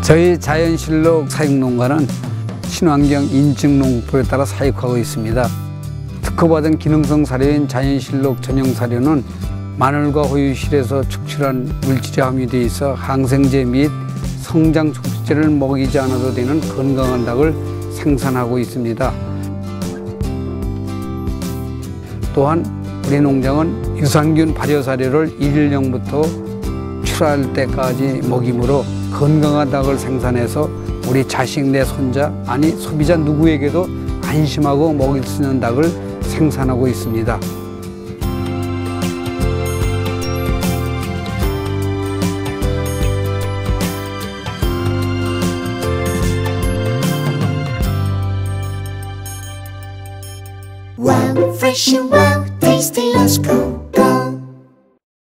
저희 자연실록 사육농가는 친환경 인증 농법에 따라 사육하고 있습니다. 특허받은 기능성 사료인 자연실록 전용 사료는 마늘과 호유실에서 축출한 물질이 함유되어 있어 항생제 및 성장 촉진제를 먹이지 않아도 되는 건강한 닭을 생산하고 있습니다. 또한 우리 농장은 유산균 발효 사료를 일일령부터 출하할 때까지 먹이므로 건강한 닭을 생산해서 우리 자식 내 손자 아니 소비자 누구에게도 안심하고 먹일 수 있는 닭을 생산하고 있습니다. Wow, fresh and wow, tasty, let's go.